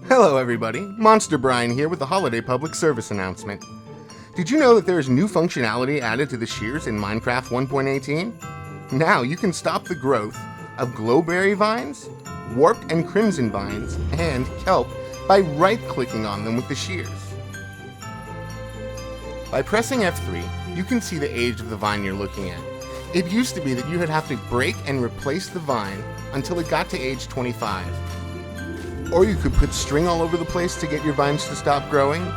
Hello everybody, Monsterbrine here with the holiday public service announcement. Did you know that there is new functionality added to the shears in Minecraft 1.18? Now you can stop the growth of glowberry vines, warped and crimson vines, and kelp by right-clicking on them with the shears. By pressing F3, you can see the age of the vine you're looking at. It used to be that you would have to break and replace the vine until it got to age 25. Or you could put string all over the place to get your vines to stop growing,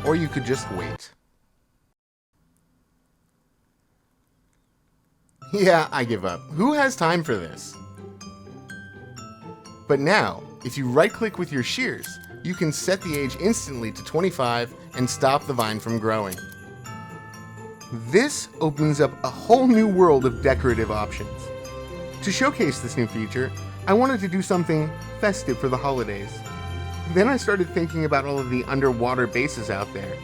or you could just wait. Yeah, I give up. Who has time for this? But now, if you right-click with your shears, you can set the age instantly to 25 and stop the vine from growing. This opens up a whole new world of decorative options. To showcase this new feature, I wanted to do something festive for the holidays. Then I started thinking about all of the underwater bases out there.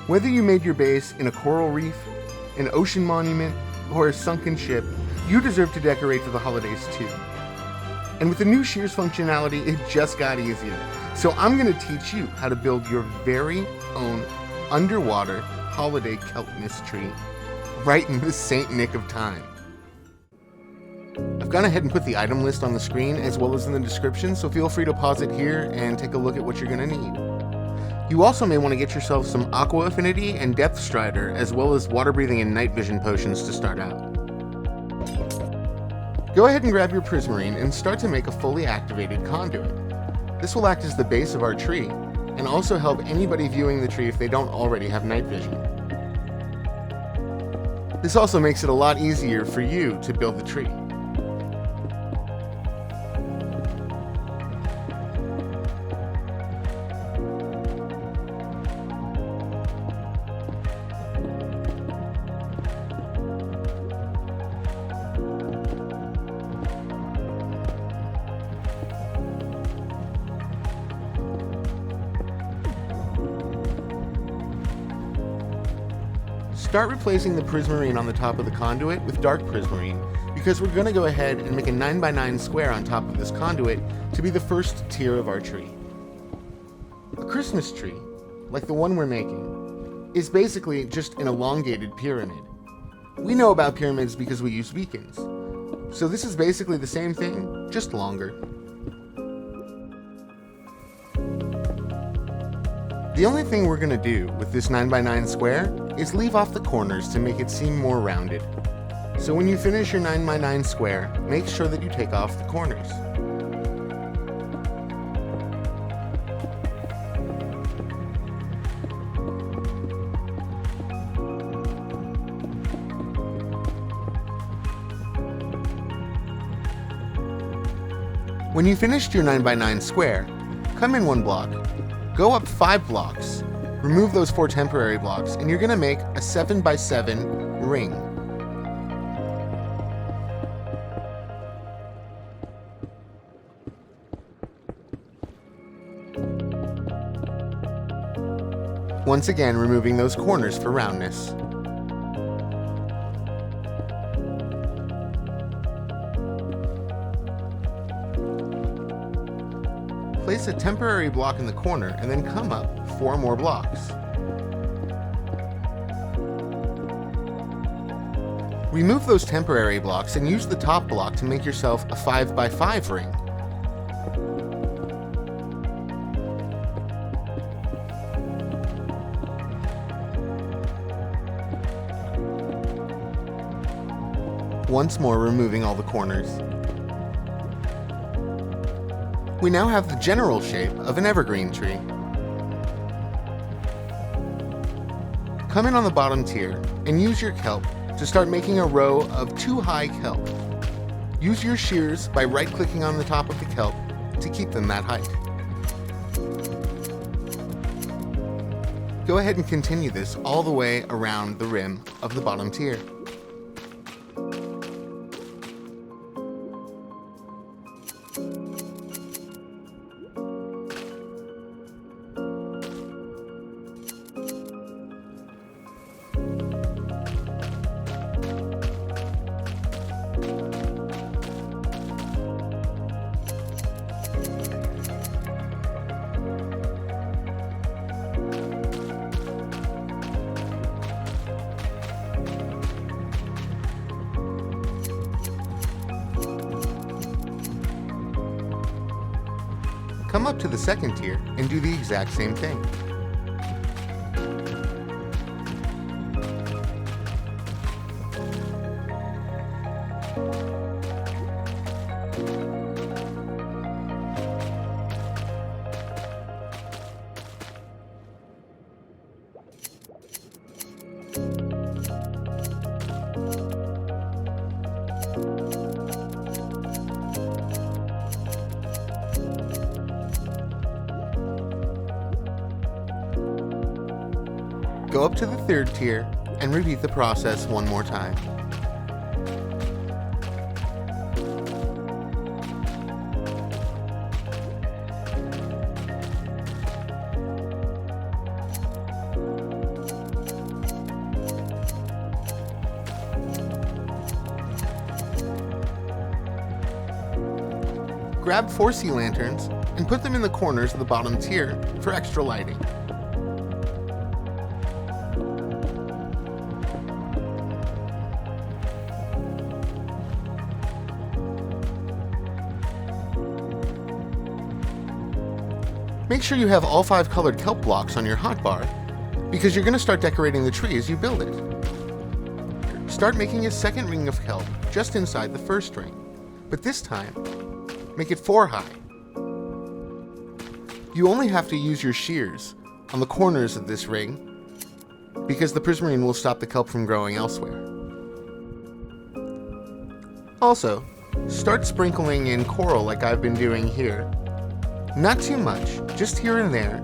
Whether you made your base in a coral reef, an ocean monument, or a sunken ship, you deserve to decorate for the holidays too. And with the new shears functionality, it just got easier. So I'm going to teach you how to build your very own underwater holiday Kelpmass tree right in the Saint Nick of time. I've gone ahead and put the item list on the screen as well as in the description, so feel free to pause it here and take a look at what you're going to need. You also may want to get yourself some Aqua Affinity and Depth Strider, as well as Water Breathing and Night Vision potions to start out. Go ahead and grab your Prismarine and start to make a fully activated Conduit. This will act as the base of our tree, and also help anybody viewing the tree if they don't already have night vision. This also makes it a lot easier for you to build the tree. Start replacing the Prismarine on the top of the conduit with dark Prismarine, because we're going to go ahead and make a 9x9 square on top of this conduit to be the first tier of our tree. A Christmas tree, like the one we're making, is basically just an elongated pyramid. We know about pyramids because we use beacons, so this is basically the same thing, just longer. The only thing we're going to do with this 9x9 square is leave off the corners to make it seem more rounded. So when you finish your 9x9 square, make sure that you take off the corners. When you finished your 9x9 square, come in one block, go up 5 blocks, remove those 4 temporary blocks, and you're going to make a 7x7 ring. Once again, removing those corners for roundness. Place a temporary block in the corner and then come up 4 more blocks. Remove those temporary blocks and use the top block to make yourself a 5x5 ring. Once more, removing all the corners. We now have the general shape of an evergreen tree. Come in on the bottom tier and use your kelp to start making a row of 2 high kelp. Use your shears by right-clicking on the top of the kelp to keep them that height. Go ahead and continue this all the way around the rim of the bottom tier. Come up to the second tier and do the exact same thing. Go up to the third tier and repeat the process one more time. Grab 4 sea lanterns and put them in the corners of the bottom tier for extra lighting. Make sure you have all 5 colored kelp blocks on your hotbar, because you're going to start decorating the tree as you build it. Start making a second ring of kelp just inside the first ring, but this time, make it 4 high. You only have to use your shears on the corners of this ring, because the Prismarine will stop the kelp from growing elsewhere. Also, start sprinkling in coral like I've been doing here. Not too much, just here and there,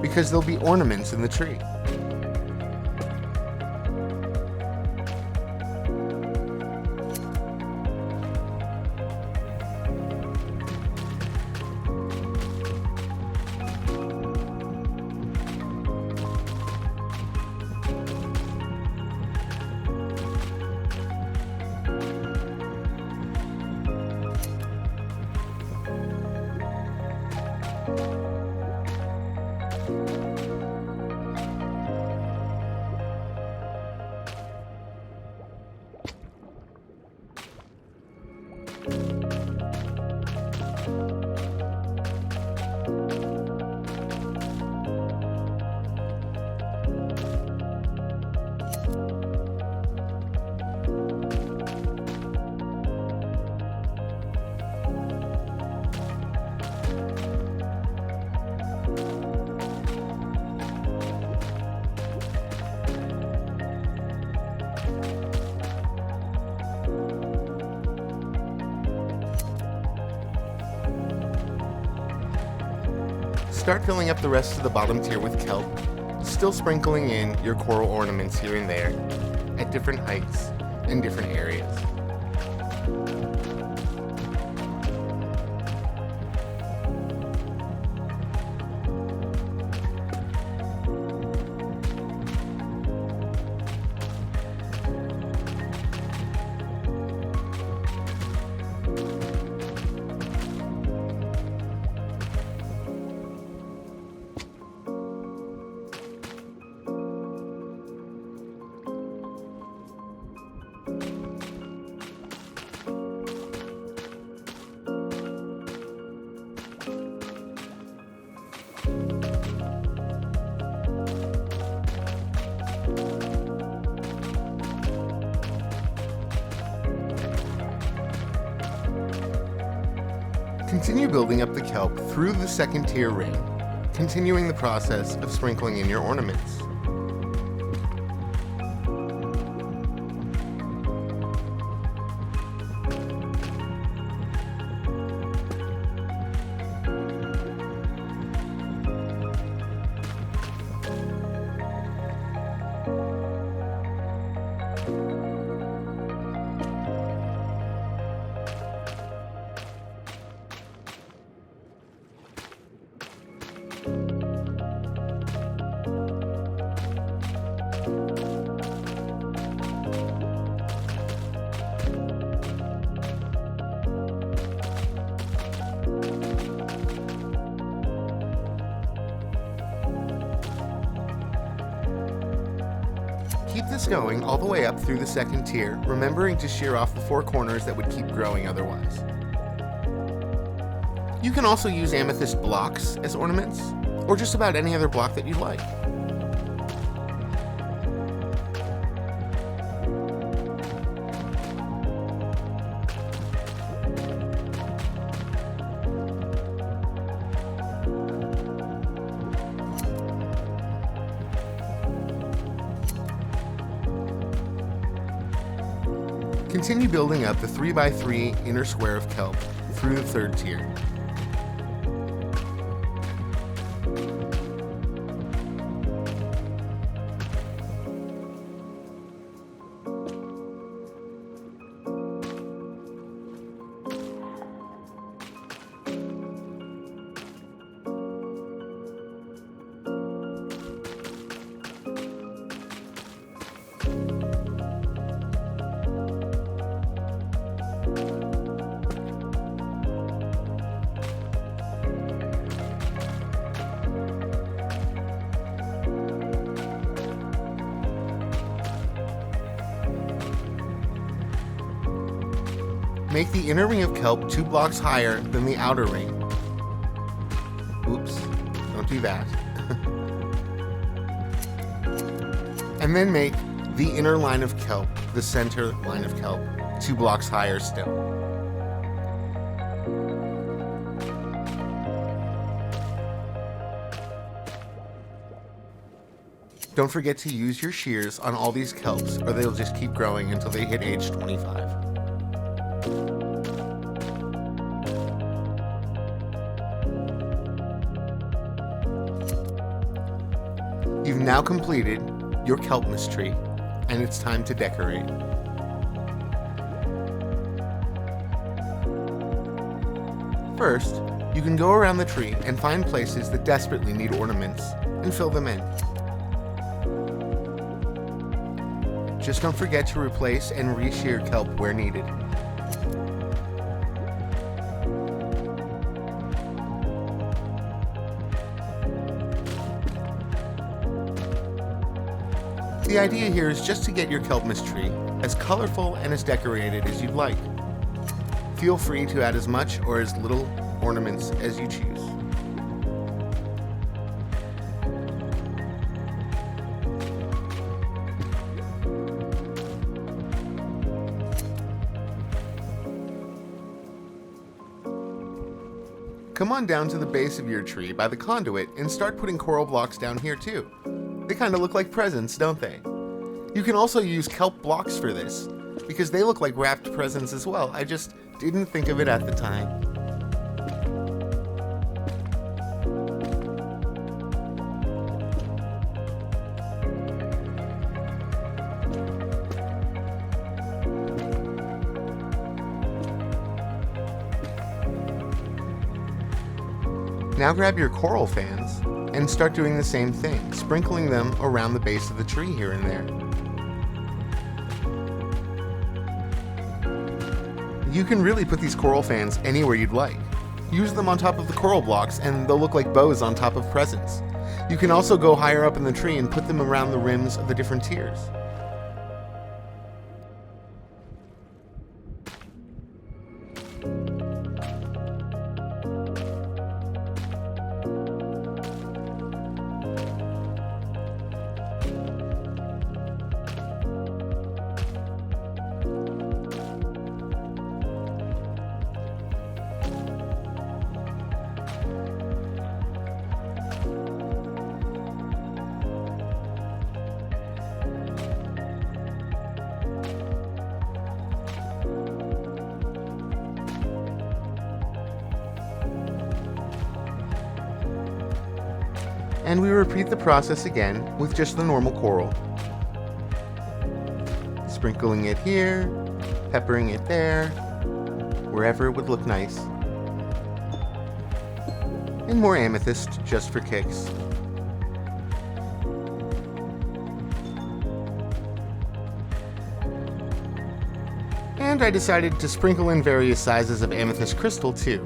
because there'll be ornaments in the tree. Start filling up the rest of the bottom tier with kelp, still sprinkling in your coral ornaments here and there, at different heights and different areas. Continue building up the kelp through the second tier ring, continuing the process of sprinkling in your ornaments. Keep this going all the way up through the second tier, remembering to shear off the 4 corners that would keep growing otherwise. You can also use Amethyst Blocks as ornaments, or just about any other block that you like. Continue building up the 3x3 inner square of kelp through the third tier. Make the inner ring of kelp 2 blocks higher than the outer ring. Oops, don't do that. And then make the inner line of kelp, the center line of kelp, 2 blocks higher still. Don't forget to use your shears on all these kelps, or they'll just keep growing until they hit age 25. You've now completed your Kelpmass Tree, and it's time to decorate. First, you can go around the tree and find places that desperately need ornaments and fill them in. Just don't forget to replace and re-shear kelp where needed. The idea here is just to get your Kelpmass tree as colorful and as decorated as you'd like. Feel free to add as much or as little ornaments as you choose. Come on down to the base of your tree by the conduit and start putting coral blocks down here too. They kind of look like presents, don't they? You can also use kelp blocks for this, because they look like wrapped presents as well. I just didn't think of it at the time. Now grab your coral fans and start doing the same thing, sprinkling them around the base of the tree here and there. You can really put these coral fans anywhere you'd like. Use them on top of the coral blocks and they'll look like bows on top of presents. You can also go higher up in the tree and put them around the rims of the different tiers. And we repeat the process again with just the normal coral. Sprinkling it here, peppering it there, wherever it would look nice. And more amethyst just for kicks. And I decided to sprinkle in various sizes of amethyst crystal too.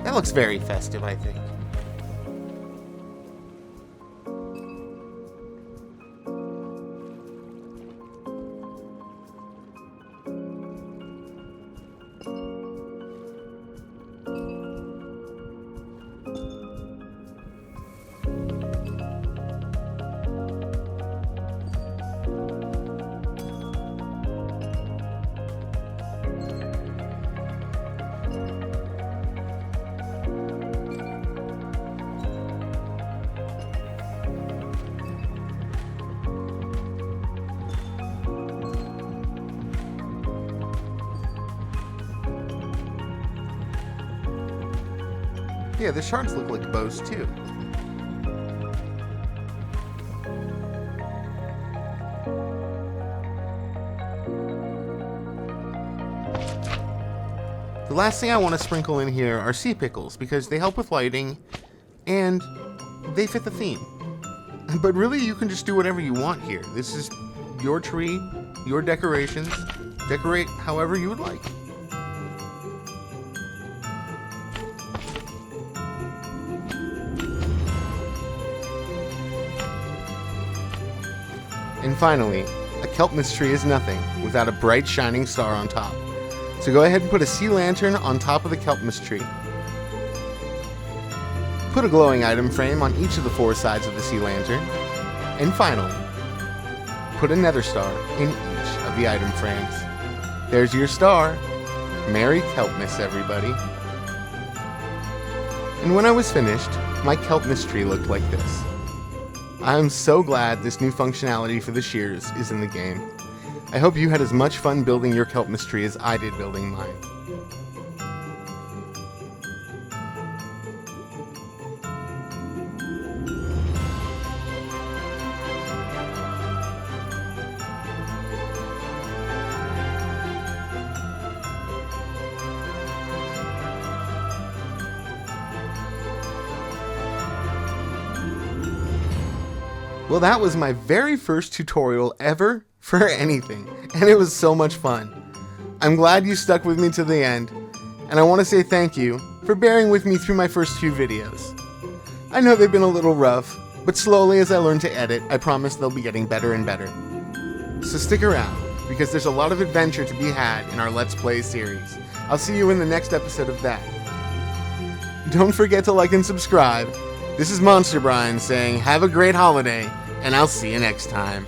That looks very festive, I think. Yeah, the shards look like bows too. The last thing I want to sprinkle in here are sea pickles because they help with lighting and they fit the theme. But really, you can just do whatever you want here. This is your tree, your decorations. Decorate however you would like. And finally, a Kelpmass tree is nothing without a bright shining star on top. So go ahead and put a sea lantern on top of the Kelpmass tree. Put a glowing item frame on each of the 4 sides of the sea lantern. And finally, put a Nether Star in each of the item frames. There's your star. Merry Kelpmass, everybody. And when I was finished, my Kelpmass tree looked like this. I'm so glad this new functionality for the shears is in the game. I hope you had as much fun building your Kelpmass tree as I did building mine. Well, that was my very first tutorial ever for anything, and it was so much fun. I'm glad you stuck with me to the end, and I want to say thank you for bearing with me through my first few videos. I know they've been a little rough, but slowly as I learn to edit, I promise they'll be getting better and better. So stick around, because there's a lot of adventure to be had in our Let's Play series. I'll see you in the next episode of that. Don't forget to like and subscribe. This is Monsterbrine saying have a great holiday, and I'll see you next time.